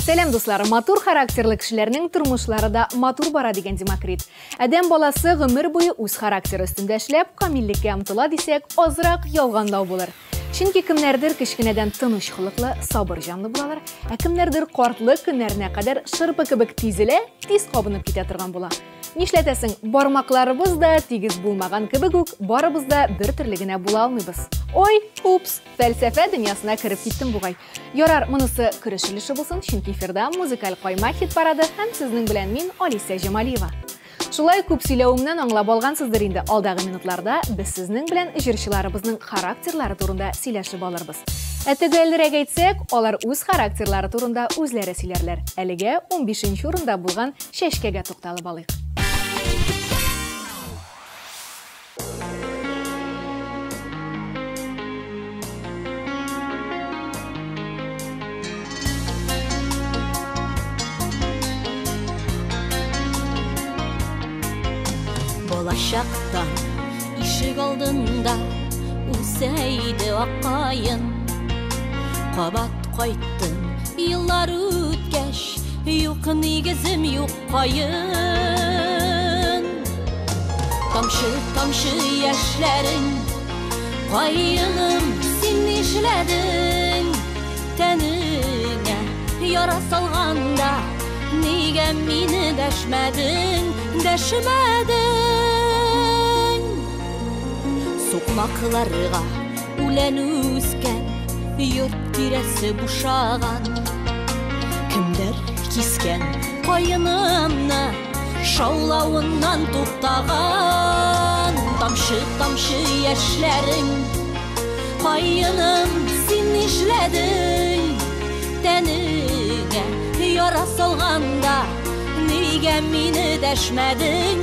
Сәлем дуслар, матур характерлы кешеләрнең тормышлары да матур бара дигән Демокрит. Адәм баласы гомер буе үз характер өстендә эшләп, камиллеккә омтыла дисәк, азрак ялганлау булыр. Чөнки кемнәрдер кечкенәдән тыныч хылыклы, сабыр җанлы булалар, ә кемнәрдер картлык көннәренә кадәр шырпы кебек тизелә, тиз кабынып китә торган була. Нишләтәсең, бармакларыбыз да тигез булмаган кебек үк, барыбыз да бер төрле генә була алмыйбыз. Ой, упс, фәлсәфә дөньясына кереп киттем бугай. Ярар, монысы күрешелеше булсын, чөнки эфирда музыкаль кайма хит парады һәм сезнең белән мин Алиса Җамалиева. Шулай күп сөйләвемнән аңлап алгансыздыр инде. Алдагы минутларда без сезнең белән җырчыларыбызның характерлары турында сөйләшеп алырбыз. Әтегәлрәк әйтсәк, алар үз характерлары турында үзләре сөйләрләр. Әлегә 15нче урында булган Чәчкәгә тукталып алыйк. Болашақтан ишек алдында үсәйді аққайын. Қабат қайттың, еллар өткәш, юқ негізім юқ қайын. Тамшы яшьләрің, қайыным сен нишләдің? Тәніңә яра салғанда, неге мені дәшмәдің? Соқмақларға үлән үскен, йорт тирәсе бушаған. Кімдер кискен қайынымны, шаулауыннан туқтаған. Тамшы яшьләрің, қайыным сен нишләдің? Тәніңә яра салғанда, неге мені дәшмәдің?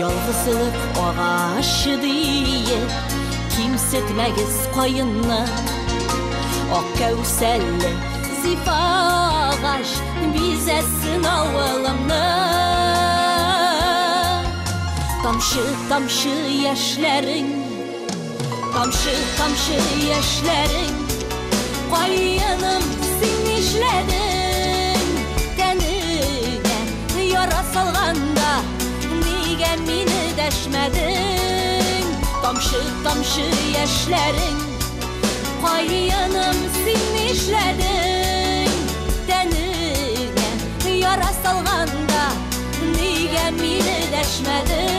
Ялгызлык агашы диеп, кимсетмәгез кайынны. Ак кәүсәлле зифа агач бизәсен авылымны. Тамшы яшьләрің, тамшы яшьләрің, кайыным син нишләдің? Тәнеңә яра салганда, неге мені дәшмәдің? Тамшы яшьләрің, кайыным син нишләдің? Тәнеңә яра салганда, неге мені дәшмәдің?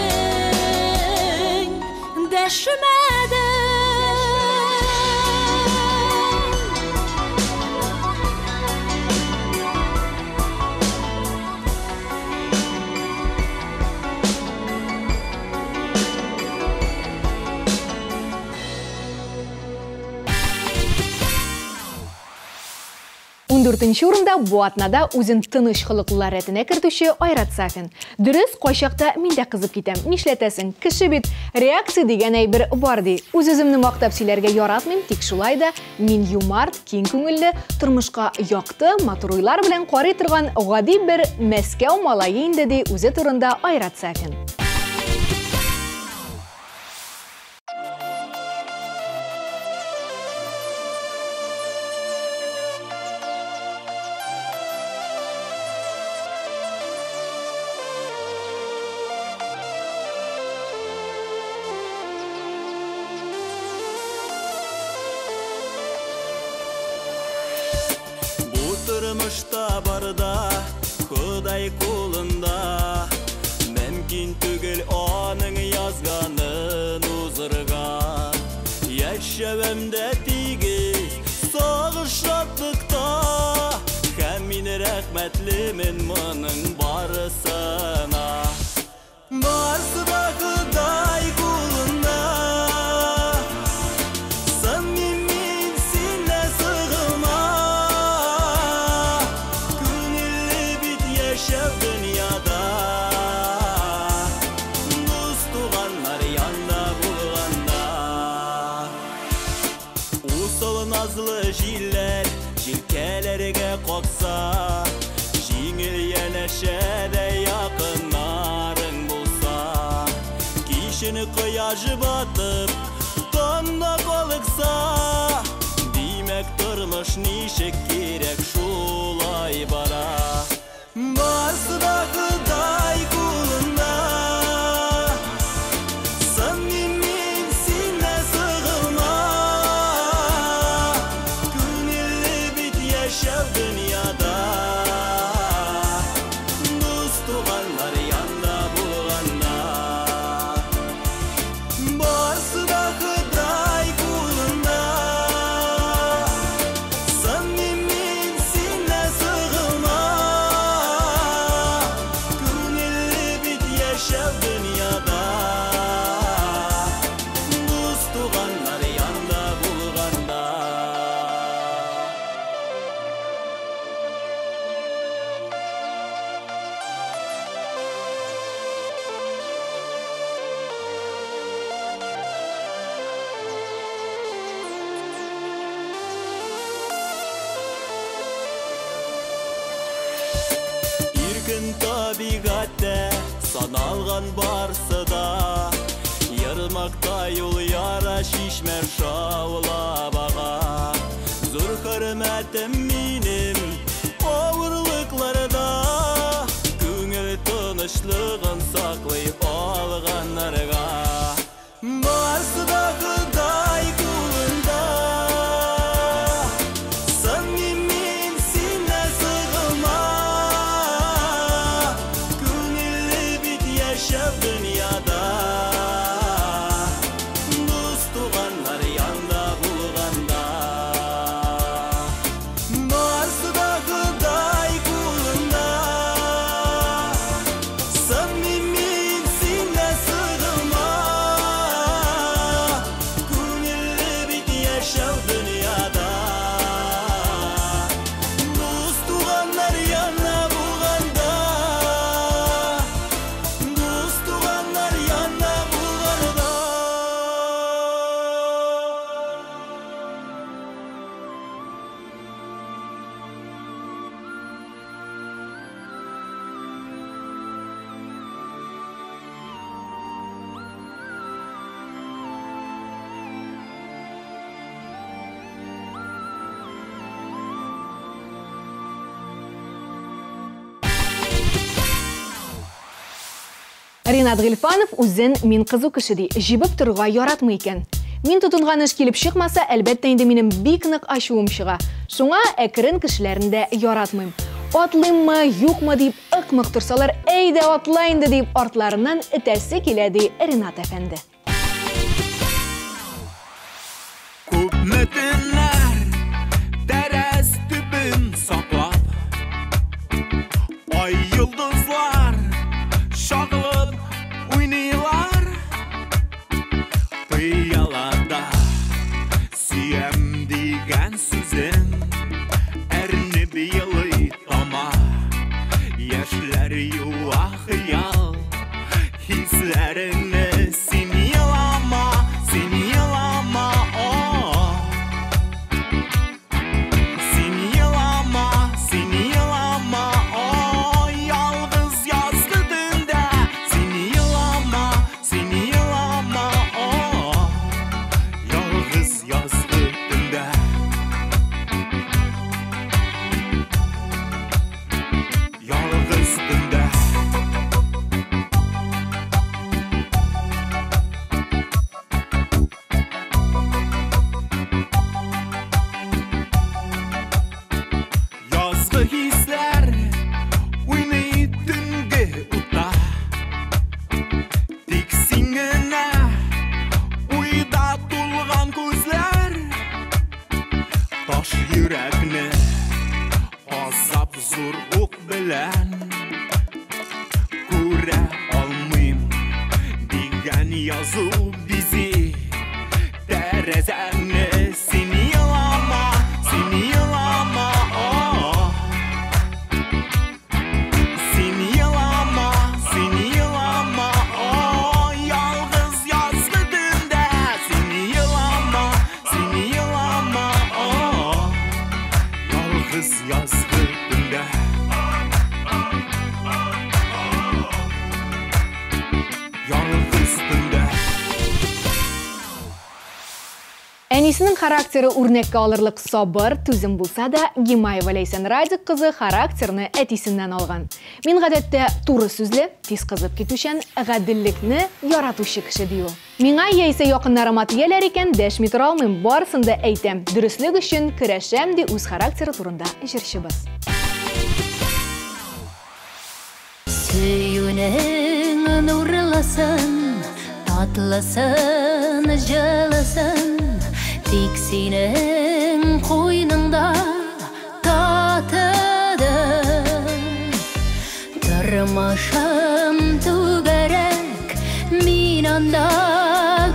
Дүртенче урында бу атнада үзен тыныч хылыклылар рәтенә кертүче Айрат Сафин. Дөрес, кайчакта мин дә кызып китәм. Нишләтәсең, кеше бит реакция дигән әйбер бар ди. Үз-үземне мактап сөйләргә яратмыйм, тик шулай да мин юмарт, киң күңелле, тормышка якты, матур уйлар белән карый торган гади бер Мәскәү малае инде ди үзе турында Айрат Сафин. Тұрмышта барда, Құдай қолында, мөмкин рәхмәтлемен моның барысына. Барсы да Құдай қолында, сынмен сенде сығылма. Күнелі бит яшәп дүнияда, дос туғаннар янда булганда. Усыл назлы җилләр җилкәләргә какса, җиңел янәшәдә якыннарың булса. Кичене кояш батып, тонда калыкса, димәк тормыш ничек кирәк шулай бара. Барсы да Құдай қолында, сынмен сенде сығылма. Күнелі бит яшәп дүнияда, дос туғаннар янда булганда. Барсы да Құдай қолында, сынмен сенде сығылма. Күнелі бит яшәп дүнияда, дос туғаннар янда булганда. Иркен табигатта саналган барсы да, ярмакта юл яра шишмәр шаулабага. Зур хөрмәтем минем авырлыкларда, күңел тынычлыгын саклый алганнарга. Барсы да Құдай қолында, сынмен сенде сығылма. Күнелі бит яшәп дүнияда, дос туғаннар янда булганда. Барсы да Құдай қолында, сынмен сенде сығылма. Күнелі бит яшәп дүнияда, дос туғаннар янда булганда. Дос туғаннар янда булганда. Ринат Гыйльфанов үзен мин кызу кеше ди, җибеп торырга яратмый икән. Мин тотынган эш килеп чыкмаса, әлбәттә инде минем бик нык ачуым чыга. Шуңа әкрен кешеләрне дә яратмыйм. Атлыйммы, юкмы дип ыкмык торсалар, әйдә атла инде дип артларыннан этәсе килә ди Ринат әфәнде. Күпме төннәр тәрәз төбен саклап, ай йолдызлар шагылып уйныйлар. Пыялада сөям дигән сүзен әрнеп елый тама. Яшьләр юа хыял, хисләреңне син елама, о. Син елама, о. Ялгыз язгы төндә син елама, о. Ялгыз язгы төндә. Ялгыз төндә. Yazgı hisler uynay tünge uta. Tiksingine uyda tulgan gözler. Taş yürekne azap zor белән күрә алмыйм дигән язу бизи тәрәзәңне син елама Син елама, ялгыз язгы төндә син елама, ялгыз язгы төндә ялгыз төндә Әнисінің характері үрнекке алырлық сабыр, түзім болса да, Гимаева Лейсан Радик қызы характерны әтисіннен алған. Мен ғадетті туры сүзлі, тез қызып кетушен, ғаділікні яратушы кіші дейу. Миңа ейсе яқыннарыма тиелер екен, дәшмей тұра алмайым, барысында әйтем. Дүріслік үшін күрәшем де өз характері турында жүршібіз. Сөйінің нұрласын, татласын, жыласын, тек сенің қойныңда татыды. Тұрмашым түгәрек, мен анда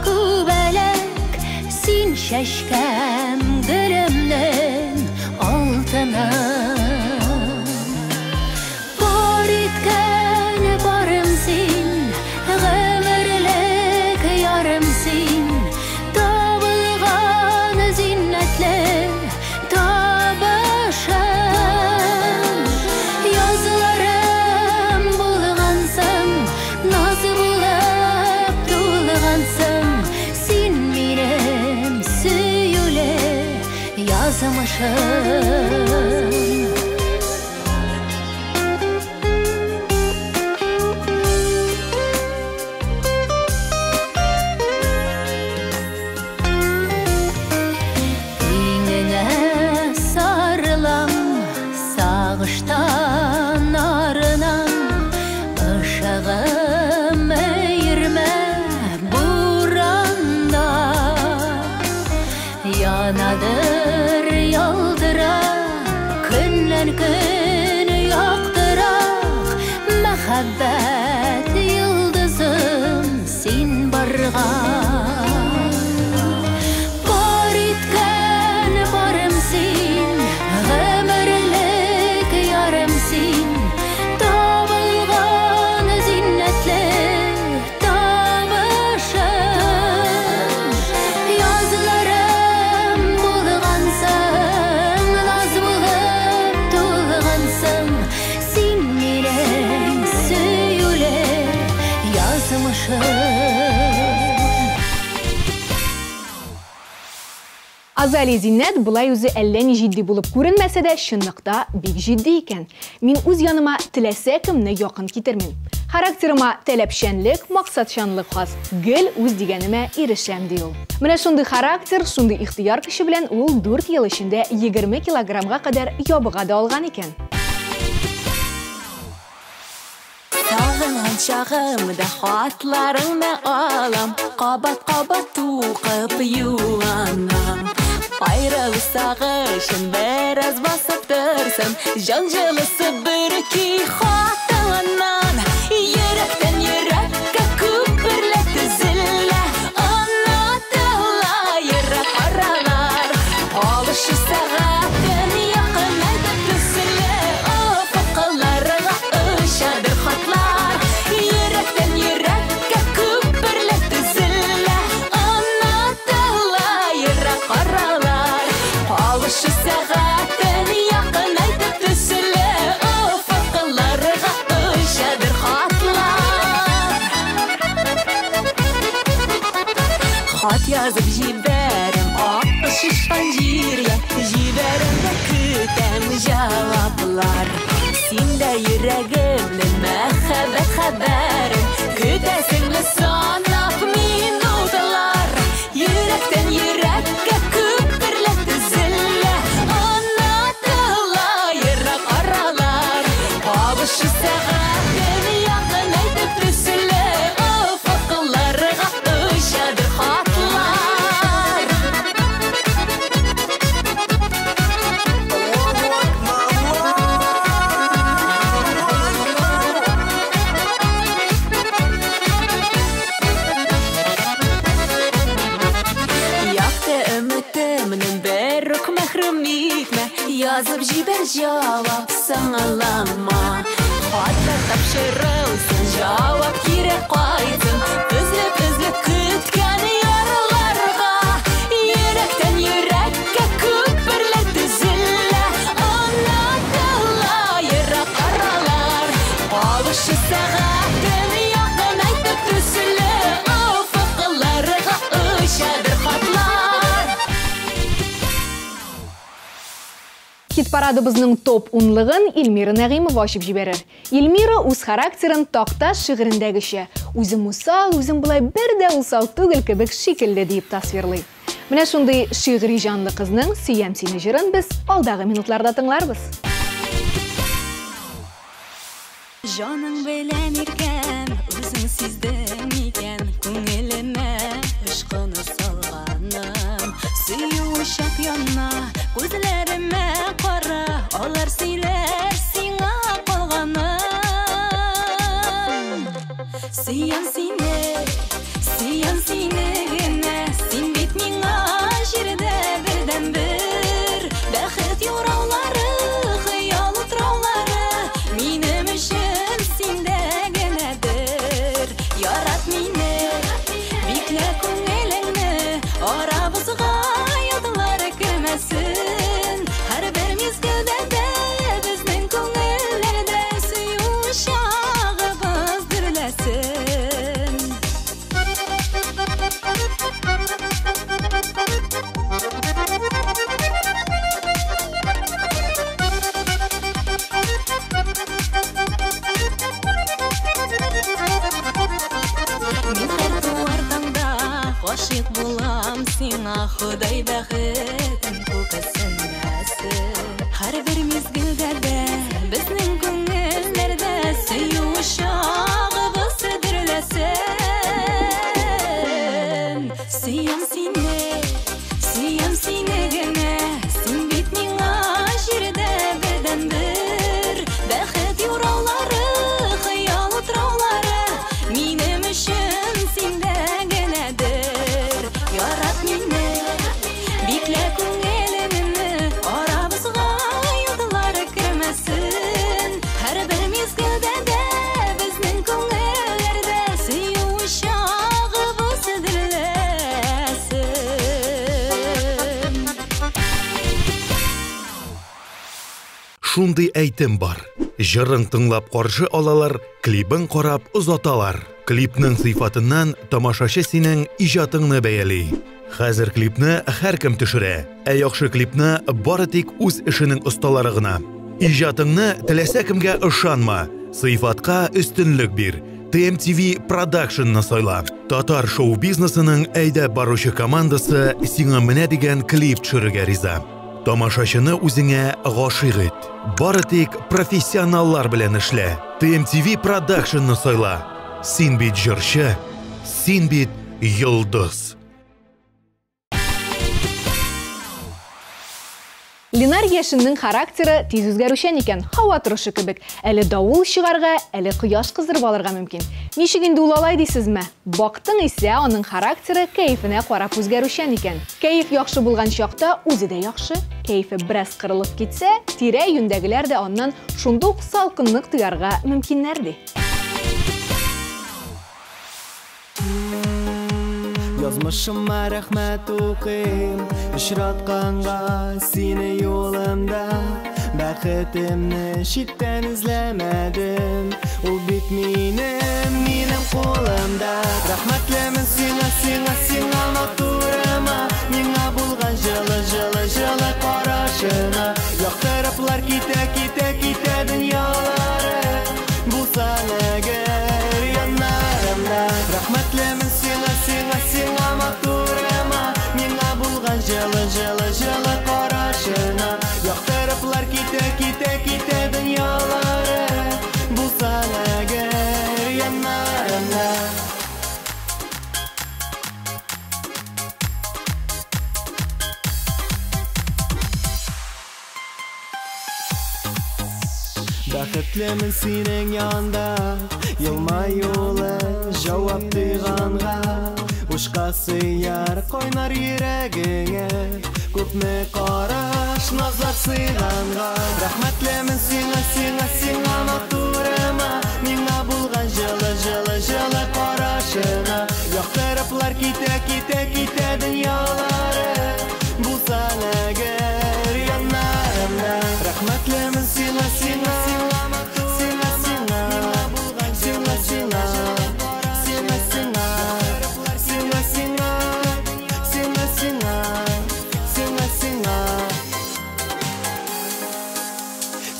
күбәлек, сен шәшкәм гүлімнің алтыны. Бар еткен барым сен, ғымырлік ярым сен, табылған зиннәтлі табышым. Язларым болғансың, назы болып толғансың, сен менің сүйілі язмышым. Сағыштан арынан ышығым өйірме бұранда, янадыр ялдыра, күннен күн яқтырақ, мәхәббәт йылдызым сен барған. Бар еткен барым сен, ғымырлік ярым сен, табылған зиннәтлі табышым. Язларым болғансың, наз болып толғансың, сен менің сүйілі язмышым. Азали Зиннет бұлай өзі әлләне жидді болып көрінмәсе де, шынлықта бек жидді екен. Мен өз яныма тіләсе кімні яқын кетермен. Характеріма тәләпшәнлік, мақсатшанлық қаз. Гіл өз дегеніме ерішәм дейіл. Міне шынды характер, шынды ихтияр кіші білен ол 4 ел ішінде 20 килограмға қадар ябыға да алған екен. Сағынған шағымда хатларыңны алам, қабат-қабат туқып юанам. Айрылы сағышын біраз басып тұрсын, жан жылысы бір ки хатынан. Еректен ерекке көпірлікті зілі, ұнатыла ерек аралар. Алышы сағатын яқын айтып түсілі, ұфықыларға ұшадыр хатлар. Еректен ерекке көпірлікті зілі, ұнатыла ерек аралар. Алышы сағатын яқын айтып түсілі, ұфықыларға ұшадыр хатлар. Хат язып жіберім, ақы шышқан жерге, жіберімді күтем жауаплар. Сенде жүрегімнің мәхәббәт хәбәрін, күтәсіңді санап минутлар. Жүректен жүрекке көпірлікті зілі, ұнатыла ерек аралар. Алышы сағатын яқын айтып түсілі, ұфықыларға ұшадыр хатлар. жауап сыңалама. Хатта тапшырылсын, жауап керек қайтын. Үзіліп күткен ярыларға, жүректен жүрекке көпірлі түзілі. Ұнатыла ерақ аралар, қауышы сағатын яқын айтып түсілі. Ұфықларға ұшадыр хатлар. Хит-парадыбызның топ унлығын Илмира Нағимова ашып жіберер. Илмира үз характерын тақташ шығырындагыше, үзім усал, үзім бұлай бір дә усал түгіл кебек шикелле дейіп тасвирлый. Менә шундай шигъри жанлы кызның «Сөям сені» жырын біз алдағы минутларда тыңларбыз. Жаның белән иркәм, үзең сиздең икән, күңелемә ышкыны салганым. Сөю ушак янна, күзләремә кара, алар сөйләр сиңа калганым. Сөям сине генә, син бит миңа җирдә бердән бер. Бәхет юраулары, хыял утраулары, минем өчен синдә генәдер. Ярат мине, биклә күңелеңне, арабызга ятылар кермәсен. Һәрбер мизгелдә дә безнең күңелләрдә сөю чагыбыз дөрләсен. Мин һәр туардаңда гашыйк булам сиңа, Ходай бәхетен күпәсенмәсен. Һәрбер мизгелдә дә безнең күңелләрдә сөю чагыбыз дөрләсен. Сөям сине генә, син бит миңа җирдә бердән бер. Бәхет юраулары, хыял утраулары, минем өчен синдә генәдер. Ярат мине, биклә күңелемне, арабызга ятылар кермәсен. Һәрбер мизгелдә дә безнең күңелләрдә сөю чагыбыз дөрләсен. Шундый әйтем бар. Жырың тыңлап каршы алалар, клибын карап озаталар. Клипның сыйфатыннан тамашачы синең иҗатыңны бәяли. Хәзер клипны һәркем төшерә, ә яхшы клипны бары тик үз эшенең осталары гына. Иҗатыңны теләсә кемгә ышанма, сыйфатка өстенлек бир. TMTV Production'ны сайла. Татар шоу-бизнесының әйдәп баручы командасы сиңа менә дигән клип төшерергә риза. Тамашачыны үзеңә гашыйк ит. Бары тик профессионаллар белән эшлә. TMTV Production'ны сайла. Син бит җырчы, син бит йолдыз. Ленар яшеннең характеры тиз үзгәрүчән икән, һава торышы кебек. Әле давыл чыгарга, әле кояш кыздырып алырга мөмкин. Ничек инде ул алай дисезме? Бактың исә аның характеры кәефенә карап үзгәрүчән икән. Кәеф яхшы булган чакта үзе дә яхшы, кәефе бераз кырылып китсә, тирә-юндәгеләр дә аннан шундук салкынлык туярга мөмкиннәр ди. Язмышыма рәхмәт укыйм, очратканга сине юлымда. Бәхетемне читтән эзләмәдем, ул бит минем кулымда. Рәхмәтлемен сиңа матурыма, миңа булган җылы карашына. Яктырыплар китә дөньялары, булсаң әгәр яннарымда. Рәхмәтлемен сиңа матурыма, миңа булган җылы карашына. Яктырыплар китә дөньялары, булсаң әгәр яннарымда. Бәхетлемен синең янда, елмаюлы җавап тыйганга. Кушка сыяр койнар йөрәгеңә Күпме караш назлар сыйганга Рәхмәтлемен сиңа, сиңа, сиңа матурыма Миңа булган җылы, җылы, җылы карашыңа Яктырыплар китә, китә, китә дөньялары Булсаң әгәр яннарымда Рәхмәтлемен сиңа, сиңа, сиңа Сиңа, сиңа, сиңа, сиңа Сиңа, сиңа, сиңа, сиңа Сиңа, сиңа, сиңа, сиңа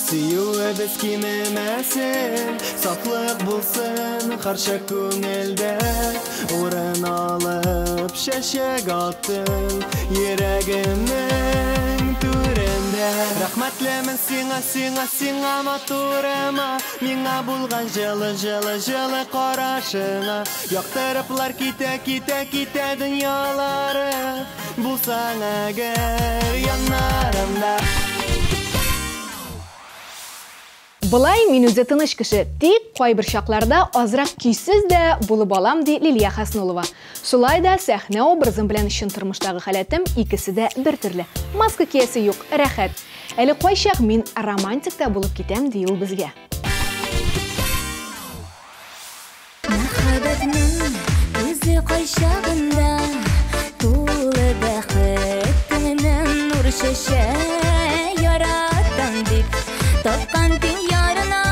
Сөю өбез кимемәсен Сафлык булсын Харча күңелдә Урын алып Шәшәк аттың Йөрәгемнең түрендә Рәхмәтлемен сиңа, сиңа, сиңа матурыма Миңа булган җылы, җылы, җылы карашыңа Яктырыплар китә, китә, китә дөньялары Булсаң әгәр яннарымда Былай мин үзе тыныч кеше, тик кайбер чакларда азрак көйсез дә булып алам ди Лилия Хәснулова. Шулай да сәхнә образым белән чын тормыштагы халәтем икесе дә бер төрле. Маска киясе юк, рәхәт. Әле кайчак мин романтик та булып китәм ди ул безгә. Мәхәббәтнең үзе кайчагында тулы бәхетеннән нур шәшә яраттым дип тапкан ярына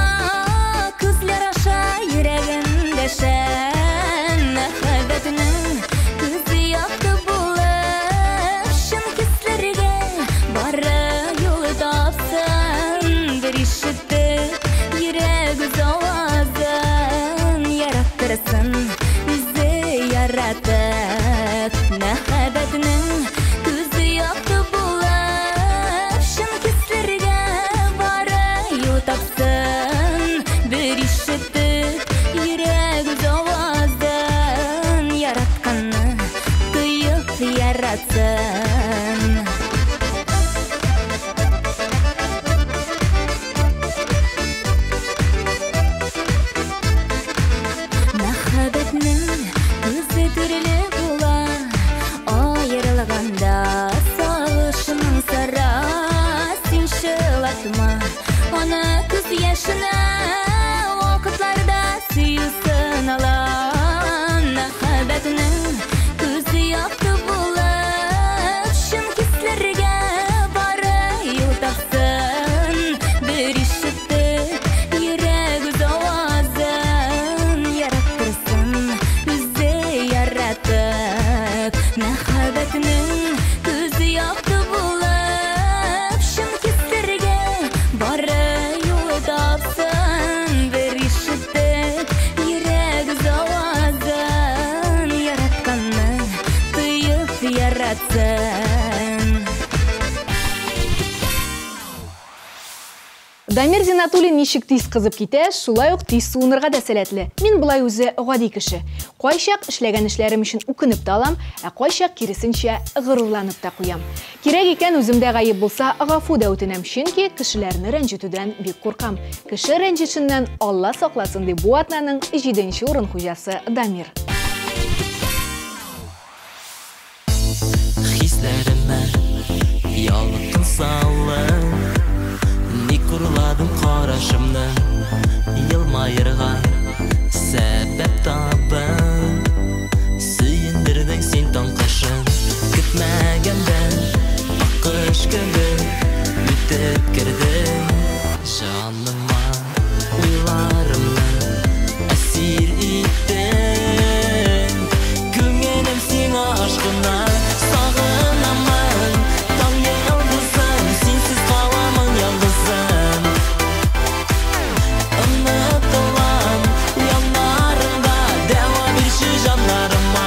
күзләр аша йөрәгемдә шәм мәхәббәтнең күзе якты булып шын кисләргә бары юл тапсын бер ишетеп йөрәк үз авазын яраттырсын үзе яратып мәхәббәтнең күзе якты булып шын кисләргә тапсын бер ишетеп йөрәк үз авазын яратканны тоеп яратсын Мәхәббәтнең күзе төрле була аерылганда сагышның сара син шылатма Аны күз яшына вакытларда сөюсен алам Мәхәббәтнең күзе якты булып шын кисләргә бары юл тапсын бер ишетеп йөрәк үз авазын яраттырсын үзе яратып Мәхәббәтнең күзе якты булып шын кисләргә бары тапсын бер ишетеп йөрәк үз авазын яратканны тоеп яратсын Дамир Зинатуллин ничек тиз кызып китә, шулай ук тиз суынырга да сәләтле. Мин булай үзе гади кеше. Кайчак эшләгән эшләрем өчен үкенеп тә алам, ә кайчак киресенчә горурланып та куям. Кирәк икән үземдә гаеп булса, гафу да үтенәм, чөнки кешеләрне рәнҗетүдән бик куркам. Кеше рәнҗешеннән Алла сакласын дип бу атнаның 7нче урын хуҗасы Дамир. Хисләремә ялыктың салым Ник урладым карашымны Елмайырга сәбәп табым Сөендердең син таңкышын Көтмәгәндән аккыш кебек үтеп кердең Җаныма уйларымны әсир иттең Күңелем сиңа ашкына сагынамын Таң ялгызым, синсез каламын ялгызым Онытылам яннарыңда дәва бирче җаннарыма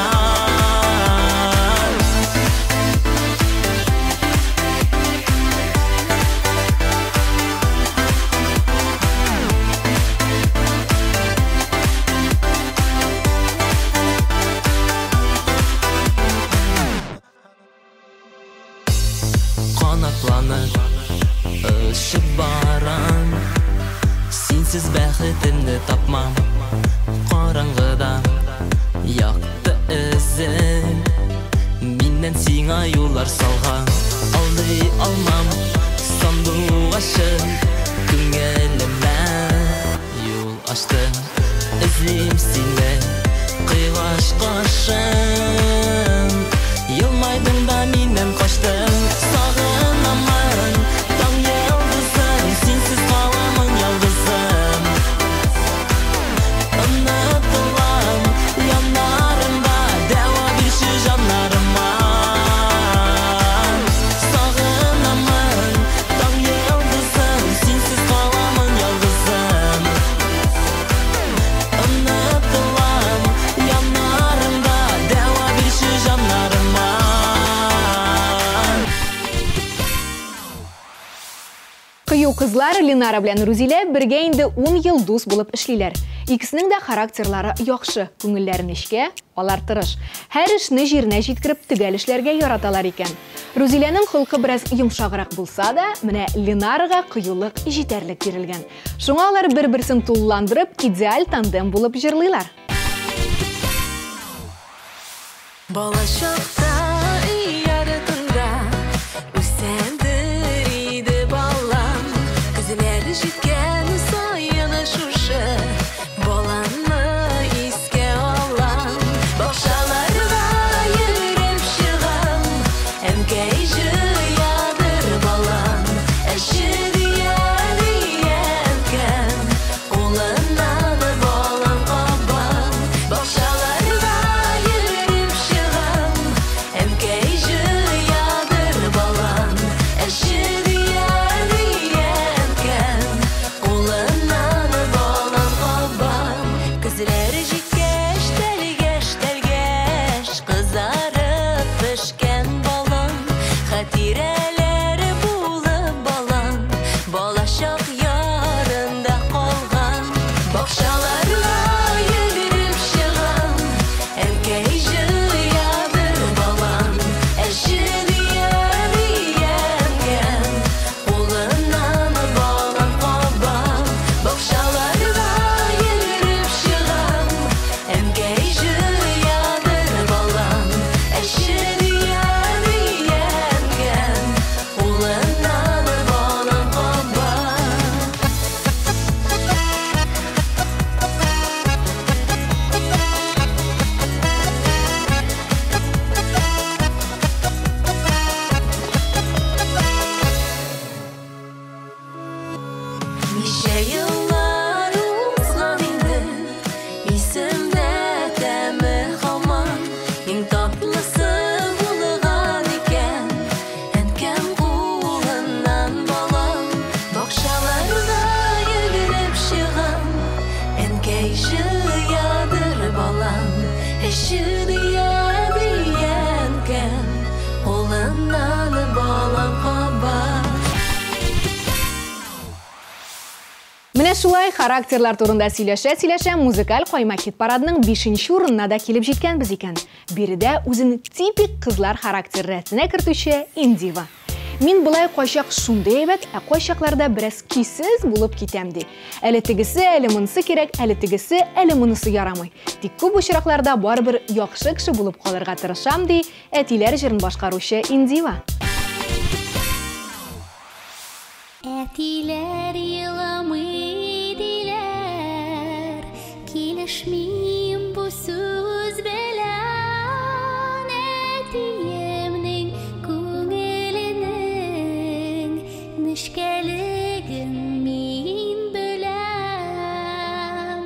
Ышып барам Синсіз бәхетімді тапмам Қараңғыда Яқты ізім Мен сиңа юллар салган Алды алмам сандугашы Күңелемә юл ачты Эзлим сине кыйлаш кашын Елмайдың да миннен качтың Сагынамын таң йылдызым Синсиз каламын ялгызым Unutulам янарымда Дәва бирче жаннарыма Сагынамын таң йылдызым Синсиз каламын ялгызым Unutulам янарымда Дәва бирче жаннарыма Кыю кызлар Ленара белән Рузилә бергә инде 10 ел дус булып эшлиләр. Икесенең дә характерлары яхшы, күңелләре нечкә, алар тырыш. Һәр эшне җиренә җиткереп төгәл эшләргә яраталар икән. Рузиләнең холкы бераз йомшаграк булса да, менә Ленарага кыюлык җитәрлек бирелгән. Шуңа алар бер-берсен тулыландырып, идеаль тандем булып җырлыйлар. Бала чакта үй артында үсәндер иде балам. Күзләре җиткән саен шушы баланы искә алам. Бакчаларга йөреп чыгам, әнкәй җыядыр балам. Әше диян улыннан балам кабам. Бакчаларга йөреп чыгам, әнкәй җыядыр балам. Әше диян улыннан балам кабам. Күзләре җиткәч, тәлгәш, кызарып пешкән балам. Хатирәләре булып балам, балачак ярында калган. Бакчаларга йөгереп чыгам, әнкәй җыядыр балам. Әше диян улыннан балам кабам. Бакчаларга йөгереп чыгам, әнкәй җыядыр балам. Әше диян улыннан балам кабам. Ничә еллар узган инде, исемдә тәме һаман. Иң татлысы булган икән, әнкәм кулыннан балам. Бакчаларга йөгереп чыгам, әнкәй җыядыр балам. Әше диян улыннан балам кабам. Менә шулай характерлар турында сөйләшә музыкаль кайма хит парадының 5нче урынына да килеп җиткәнбез икән. Биредә үзен типик кызлар характер рәтенә кертүче Индива. Мин булай кайчак шундый әйбәт, ә кайчакларда бераз кисез булып китәм ди. Әле тегесе, әле монысы кирәк, әле тегесе, әле монысы ярамый. Тик күп очракларда барыбер яхшы кеше булып калырга тырышам ди, әтиләр җырын башкаручы Индива. Әтиләр еламый диләр, килешмим бу сүз белән. Әтиемнең күңеленең нечкәлеген мин беләм.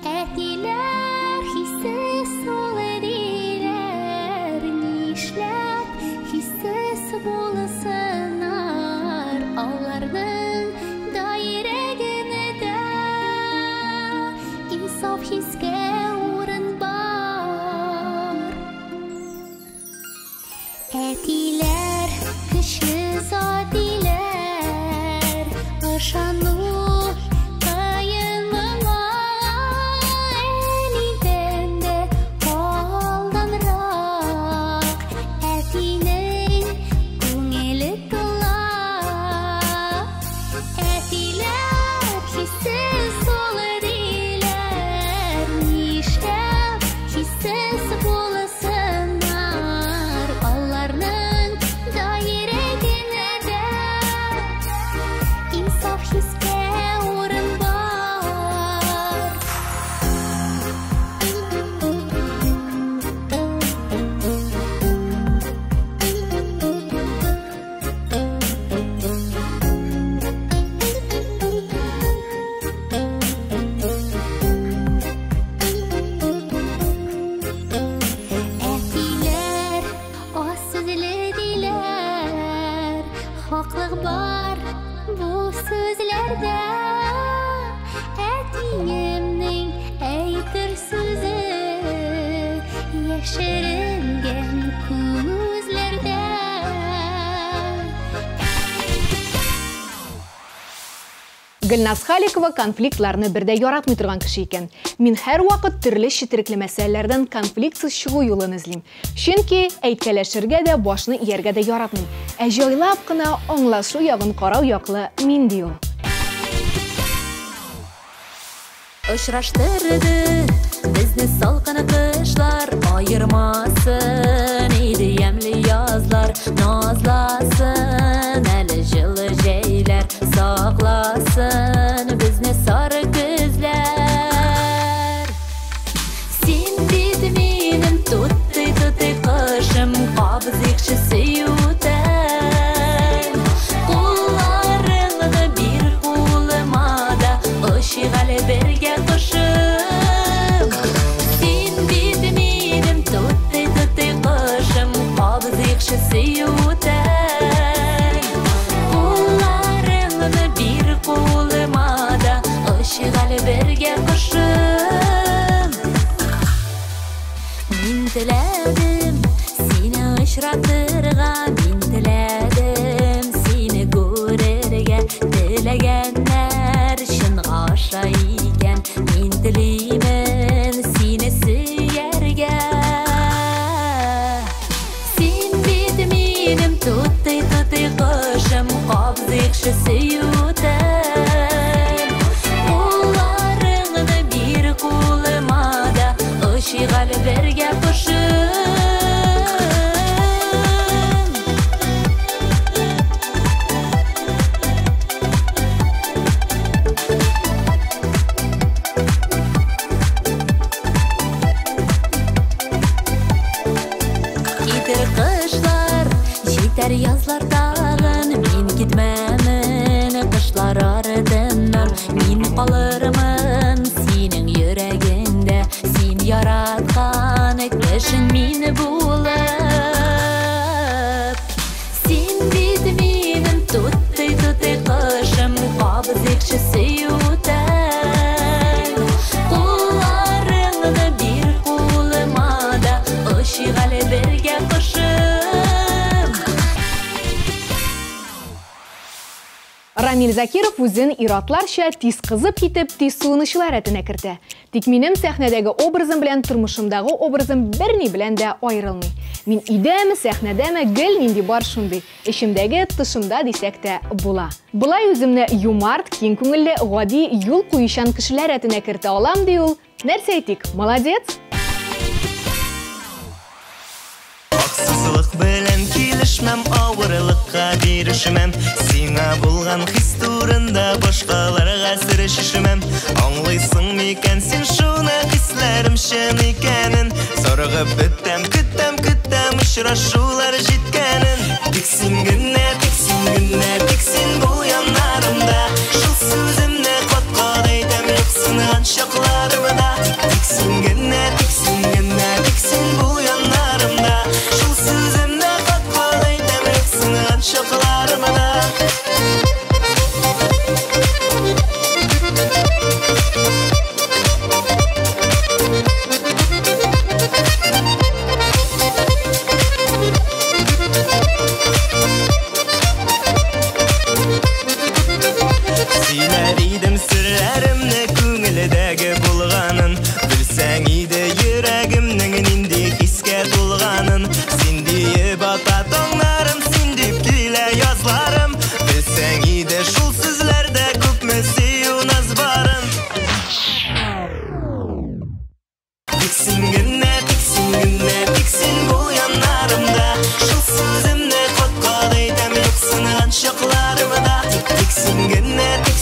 Әтиләр хиссез ул диләр, нишләп хиссез булсыннар. Аларның даирә яшеринген күзләрдә. Гөлназ Халикова конфликтларны бердә яратмый торган кеше икән. Мин һәр вакыт төрле четерекле мәсьәләләрдән конфликтсыз чыгу юлын эзлим. Чөнки әйткәләшергә дә, башны ияргә дә яратмыйм. Ә җайлап кына аңлашу ягын карау яклы мин ди ул. Очраштырды безне салкын кышлар, айырмасын иде ямлы язлар. Назласын әле җылы җәйләр, сакласын безне сары күзләр. Син бит минем тутты кышым, кабызыкчы сөютәм. Кулларыңны бир кулыма да, ышыгалы бергә кышым. Син бит минем тутты кышым, кабызыкчы сөютәм. Кулларыңны бир кулыма да, ышыгалы бергә кышым. Мин теләдем сине очратырга, мин теләдем сине күрергә. Теләгәннәр чын аша икән, мин телимен сине сөяргә. Син бит минем тутты кышым, кабызыкчы сөютәм. Кулларыңны бир кулыма да, ышыгалы бергә кышым. Китер кышлар, җитәр язлар тагын, мин китмәмен кышлар артыннан. Мин калырмын синең йөрәгеңдә, син яраткан кешең мин булып. Син бит минем тутты кышым, кабызыкчы сөютәм. Кулларыңны бир кулыма да, ышыгалы бергә кышым. Рамил Закиров үзен иратларча тиз кызып китеп, тиз суынучылар рәтенә кертә. Тик минем сәхнәдәге образым белән тормышымдагы образым берни белән дә аерылмый. Мин идәме, сәхнәдәме гел нинди бар шундый. Эчемдәге тышымда дисәк тә була. Булай үземне юмарт, киң күңелле, гади, юл куйышан кешеләр рәтенә кертә алам ди ул. Нәрсә әйтик? Молодец! Аксызлык белән килешмәм, авырлыкка бирешмәм. Сиңа булган хис турында башкаларга сөрешмәм. Аңлыйсың микән син шуны, хисләрем чын икәнен? Соргып көтәм, очрашулар җиткәнен. Тик син генә, тик син бул яннарымда. Шул сүземне кат-кат әйтәм, юксынган чакларымда. Тик син генә, тик син бул яннарымда. Шул сүземне кат-кат әйтәм, юксынган чакларымда. Сөйләр идем серләремне, күңелдәге булганын. Белсәң иде йөрәгемнең нинди хискә тулганын. Син диеп ата таңнарым, син дип килә язларым. Белсәң иде шул сүзләрдә күпме сөю наз барын. Тик син генә, тик син бул яннарымда. Шул сүземне кат-кат әйтәм, юксынган чакларымда. Тик син генә, тик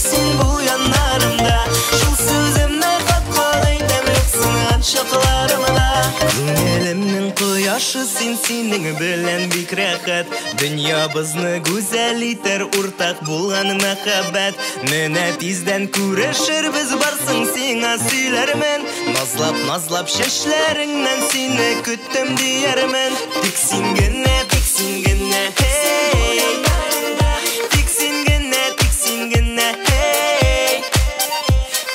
син бул яннарымда. Шул сүземне кат-кат әйтәм, юксынган чакларымда. Күңелемнең кояшы син, синең белән бик рәхәт. Дөньябызны гүзәл итәр уртак булган мәхәббәт. Менә тиздән күрешербез, барсың сиңа сөйләрмен. Назлап чәчләреңнән сине көттем диярмен. Тик син генә, hey. Тик син генә, hey. Тик син генә, hey.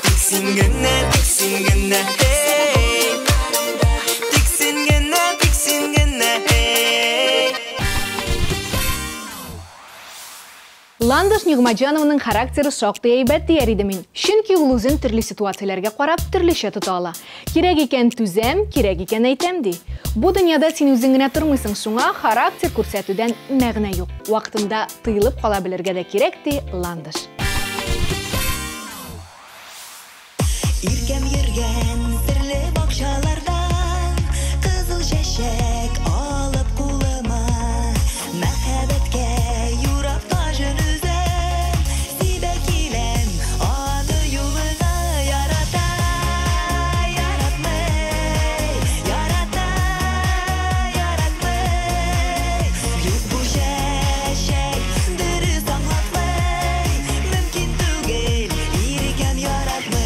Тик син генә, hey. Ландыш Нигмаджановның характері шақты әйбәт дияр иде мин. Чөнки ул үзен төрле ситуацияләргә карап төрлечә тота ала. Кирәк икән түзәм, кирәк икән әйтәм ди. Бу дөньяда син үзең генә тормыйсың, шуңа характер күрсәтүдән мәгънә юк. Вакытында тыелып кала белергә дә кирәк ди Ландыш. Иркәм йөргән серле бакчаларда кызыл чәчәк алып кулыма мәхәббәткә юрап тажын үзем сибә киләм аны юлына ярата яратмый юк бу чәчәк дөрес аңлатмый мөмкин түгел иркәм яратмый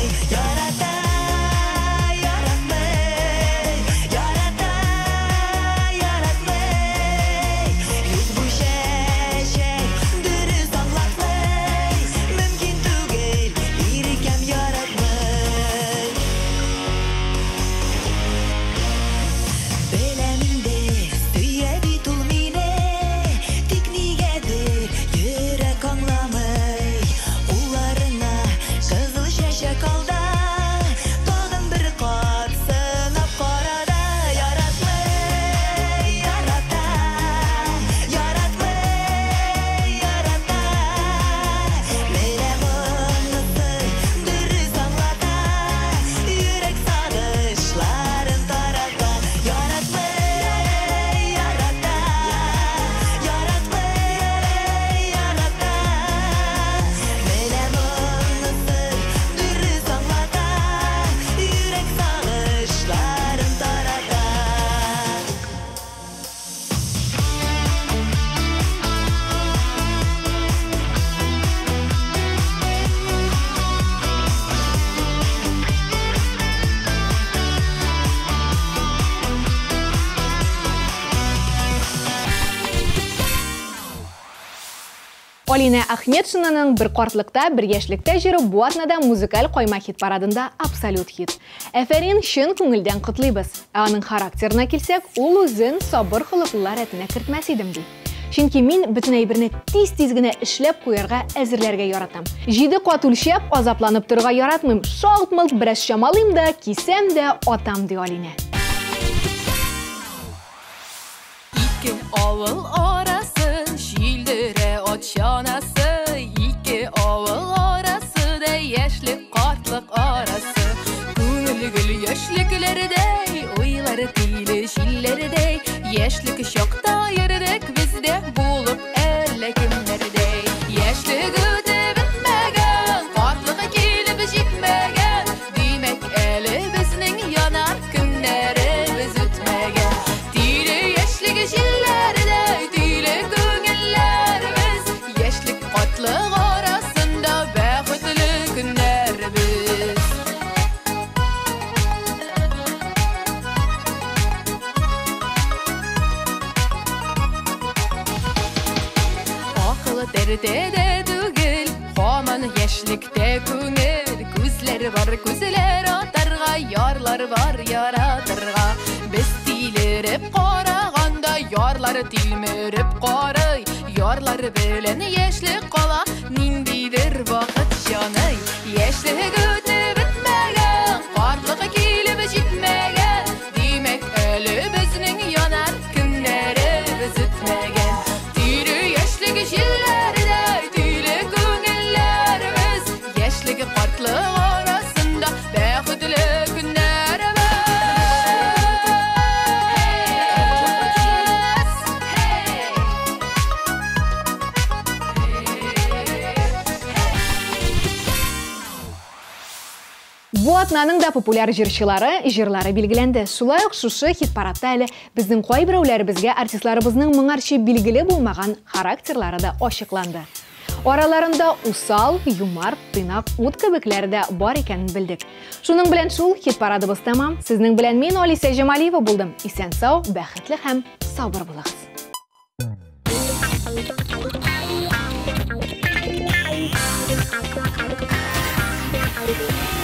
Алина Ахметшинаның бір картлыкта, бір яшьлектә җыры бу атнада музыкаль кайма хит парадында абсолют хит. Әфәрин чын күңелдән котлыйбыз. Аның характерына килсәк, ул үзен сабыр холыклар рәтенә кертмәс идем ди. Чөнки мин бөтен әйберне тиз-тиз генә эшләп куярга, әзерләргә яратам. 7 кат үлчәп, азапланып торырга яратмыйм. Шалт-мылт бераз чамалыйм да, кисәм дә атам ди Алина. Ике авыл арасы җилдерә ат чанасы, ике авыл арасы да яшьлек картлык арасы. Күңел гөл яшьлекләрдәй, уйлар тиле җилләрдәй, яшьлек чакта йөрдек бездә булып әллә кемнәрдәй. Яшьлек үтеп бетмәгән, картлык килеп җитмәгән, димәк әле безнең янар көннәребез үтмәгән. Тиле яшьлек җилләрдәй, тиле күңелләрбез, яшьлек картлык арасында бәхетле көннәрбез. Дәртедә түгел, һаман яшьлектә күңел, күзләр бар, күзләр атарга, ярлар бар, яратырга. Без тилереп караганда, ярлар тилмереп карый, ярлар белән яшьлек кала, ниндидер вакыт җаный. Яшьлек үтеп бетмәгән, картлык килеп җитмәгән, димәк әле безнең янар көннәребез үтмәгән. Тире яшьлек җилләрдәй, тиле күңелләрбез, яшьлек картлык арасында бәхетле көннәрбез. Бу атнаның да популяр җырлары билгеләнде. Шулай ук шушы хит-парадта әле безнең кайберәүләребезгә артистларыбызның моңарчы билгеле булмаган характерлары да ачыкланды. Араларында усал, юмар, тыйнак, ут кебекләре дә бар икәнен белдек. Шуның белән шул хит-парадыбыз тәмам. Сезнең белән мин Алиса Җамалиева булдым. Исән-сау, бәхетле һәм сабыр булыгыз. Thank you.